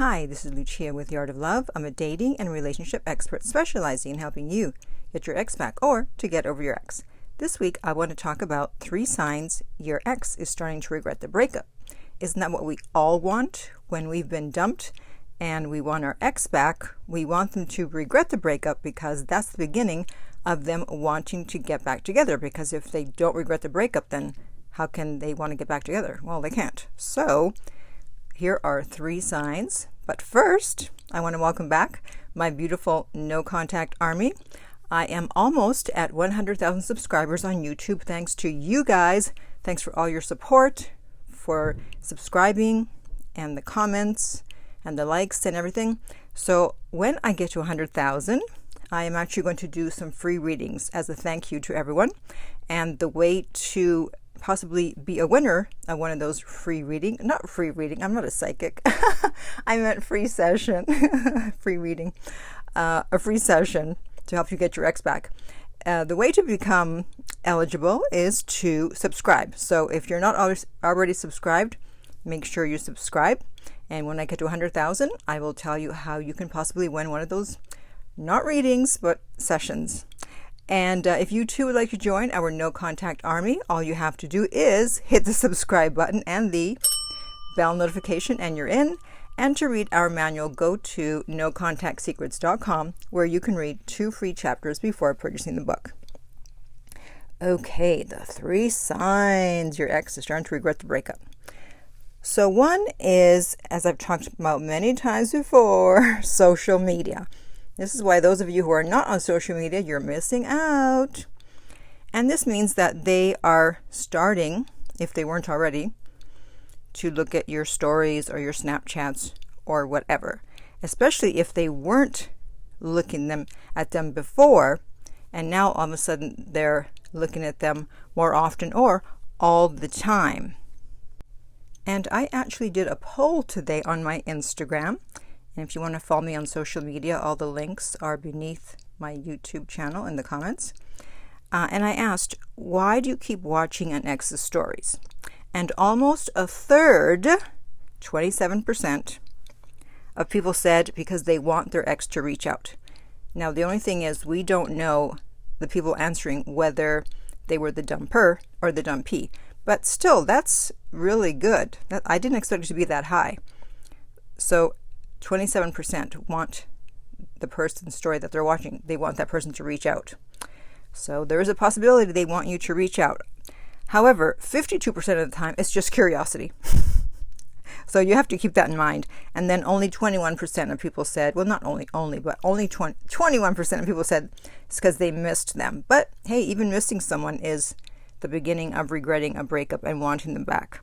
Hi, this is Lucia with The Art of Love. I'm a dating and relationship expert specializing in helping you get your ex back or to get over your ex. This week, I want to talk about 3 signs your ex is starting to regret the breakup. Isn't that what we all want when we've been dumped and we want our ex back? We want them to regret the breakup because that's the beginning of them wanting to get back together. Because if they don't regret the breakup, then how can they want to get back together? Well, they can't. So here are 3 signs. But first, I want to welcome back my beautiful No Contact Army. I am almost at 100,000 subscribers on YouTube thanks to you guys. Thanks for all your support, for subscribing and the comments and the likes and everything. So when I get to 100,000, I am actually going to do some free readings as a thank you to everyone. And the way to possibly be a winner of one of those free reading, not free reading, I'm not a psychic. I meant free session, free reading, a free session to help you get your ex back. The way to become eligible is to subscribe. So if you're not already subscribed, make sure you subscribe. And when I get to 100,000, I will tell you how you can possibly win one of those, not readings, but sessions. And if you too would like to join our No Contact Army, all you have to do is hit the subscribe button and the bell notification and you're in. And to read our manual, go to nocontactsecrets.com where you can read 2 free chapters before purchasing the book. Okay, the 3 signs your ex is starting to regret the breakup. So one is, as I've talked about many times before, social media. This is why those of you who are not on social media, you're missing out. And this means that they are starting, if they weren't already, to look at your stories or your Snapchats or whatever. Especially if they weren't looking at them before, and now all of a sudden they're looking at them more often or all the time. And I actually did a poll today on my Instagram. And if you want to follow me on social media, all the links are beneath my YouTube channel in the comments. And I asked, why do you keep watching an ex's stories? And almost a third, 27%, of people said because they want their ex to reach out. Now, the only thing is we don't know, the people answering, whether they were the dumper or the dumpee. But still, that's really good. I didn't expect it to be that high. So 27% want the person's story that they're watching. They want that person to reach out. So there is a possibility they want you to reach out. However, 52% of the time, it's just curiosity. So you have to keep that in mind. And then only 21% of people said, well, not only, but only 21% of people said it's because they missed them. But hey, even missing someone is the beginning of regretting a breakup and wanting them back.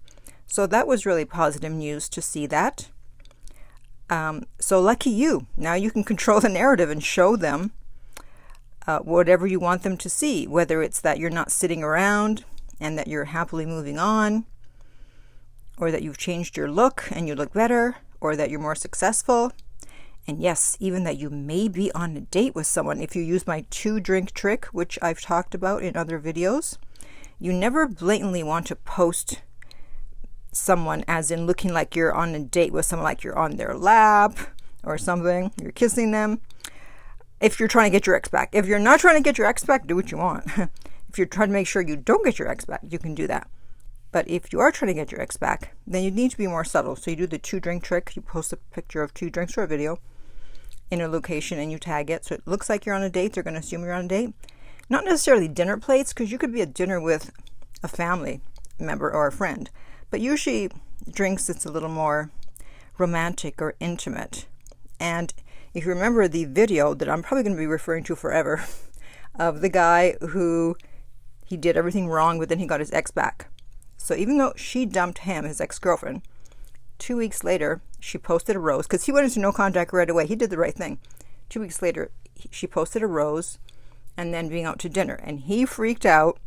So that was really positive news to see that. So lucky you. Now you can control the narrative and show them whatever you want them to see, whether it's that you're not sitting around and that you're happily moving on, or that you've changed your look and you look better, or that you're more successful. And yes, even that you may be on a date with someone. If you use my 2-drink trick, which I've talked about in other videos, you never blatantly want to post someone as in looking like you're on a date with someone, like you're on their lap or something, you're kissing them, if you're trying to get your ex back. If you're not trying to get your ex back, do what you want. If you're trying to make sure you don't get your ex back, you can do that. But if you are trying to get your ex back, then you need to be more subtle. So you do the 2-drink trick. You post a picture of 2 drinks or a video in a location and you tag it so it looks like you're on a date. They're going to assume you're on a date. Not necessarily dinner plates, because you could be at dinner with a family member or a friend. But usually drinks, it's a little more romantic or intimate. And if you remember the video that I'm probably going to be referring to forever of the guy who he did everything wrong, but then he got his ex back. So even though she dumped him, his ex-girlfriend, 2 weeks later, she posted a rose because he went into no contact right away. He did the right thing. 2 weeks later, she posted a rose and then being out to dinner. And he freaked out,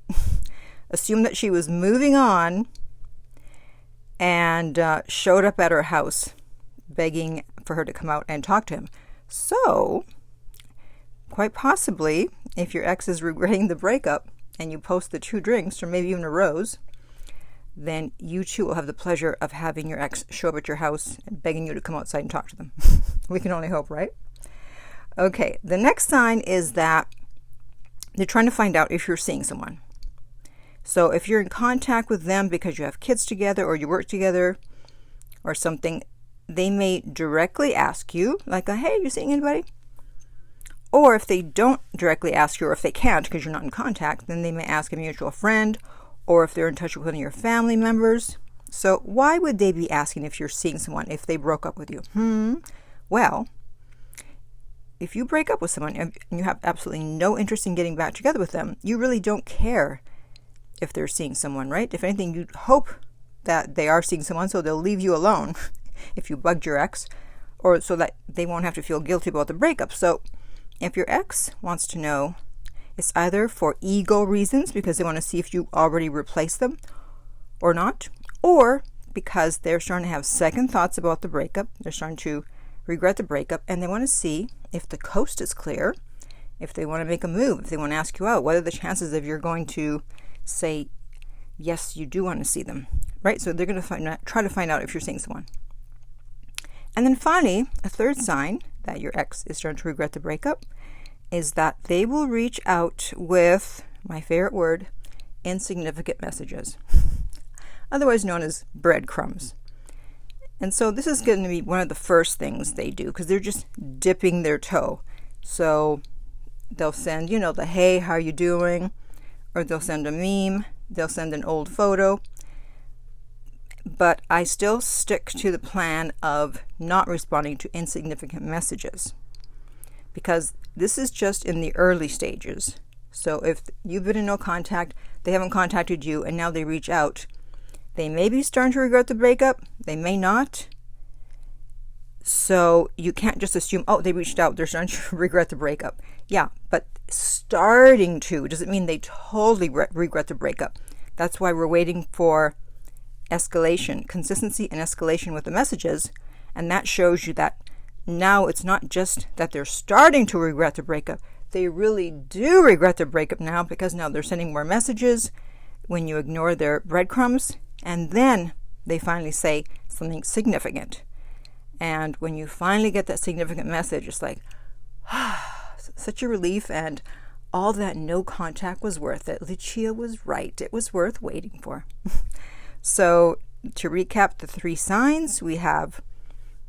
assumed that she was moving on, and showed up at her house begging for her to come out and talk to him. So, quite possibly, if your ex is regretting the breakup and you post the 2 drinks or maybe even a rose, then you too will have the pleasure of having your ex show up at your house and begging you to come outside and talk to them. We can only hope, right? Okay, the next sign is that they're trying to find out if you're seeing someone. So if you're in contact with them because you have kids together or you work together or something, they may directly ask you, like, hey, are you seeing anybody? Or if they don't directly ask you, or if they can't because you're not in contact, then they may ask a mutual friend, or if they're in touch with one of your family members. So why would they be asking if you're seeing someone if they broke up with you? Well, if you break up with someone and you have absolutely no interest in getting back together with them, you really don't care if they're seeing someone, right? If anything, you'd hope that they are seeing someone so they'll leave you alone if you bugged your ex, or so that they won't have to feel guilty about the breakup. So if your ex wants to know, it's either for ego reasons because they want to see if you already replaced them or not, or because they're starting to have second thoughts about the breakup. They're starting to regret the breakup, and they want to see if the coast is clear, if they want to make a move, if they want to ask you out, what are the chances of you're going to say, yes, you do want to see them, right? So they're going to try to find out if you're seeing someone. And then finally, a third sign that your ex is starting to regret the breakup is that they will reach out with, my favorite word, insignificant messages, otherwise known as breadcrumbs. And so this is going to be one of the first things they do because they're just dipping their toe. So they'll send, the hey, how are you doing? Or they'll send a meme. They'll send an old photo. But I still stick to the plan of not responding to insignificant messages because this is just in the early stages. So if you've been in no contact, they haven't contacted you, and now they reach out, they may be starting to regret the breakup. They may not. So you can't just assume, oh, they reached out, they're starting to regret the breakup. Yeah, but starting to doesn't mean they totally regret the breakup. That's why we're waiting for escalation, consistency and escalation with the messages. And that shows you that now it's not just that they're starting to regret the breakup. They really do regret the breakup now because now they're sending more messages when you ignore their breadcrumbs. And then they finally say something significant. And when you finally get that significant message, it's like, such a relief, and all that no contact was worth it. Lucia was right. It was worth waiting for. So to recap the three signs, we have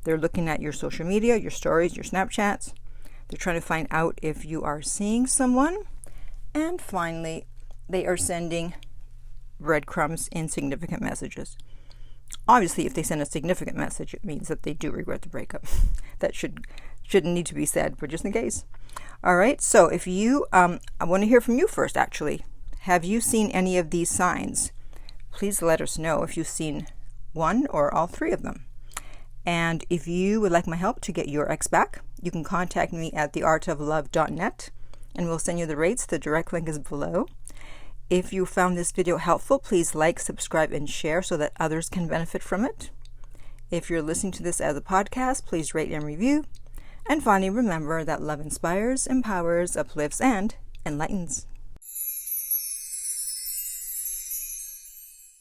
they're looking at your social media, your stories, your Snapchats. They're trying to find out if you are seeing someone. And finally, they are sending breadcrumbs, insignificant messages. Obviously, if they send a significant message, it means that they do regret the breakup. That shouldn't need to be said, but just in case. All right, so if you, I want to hear from you first, actually. Have you seen any of these signs? Please let us know if you've seen one or all three of them. And if you would like my help to get your ex back, you can contact me at theartoflove.net, and we'll send you the rates. The direct link is below. If you found this video helpful, please like, subscribe, and share so that others can benefit from it. If you're listening to this as a podcast, please rate and review. And finally, remember that love inspires, empowers, uplifts, and enlightens.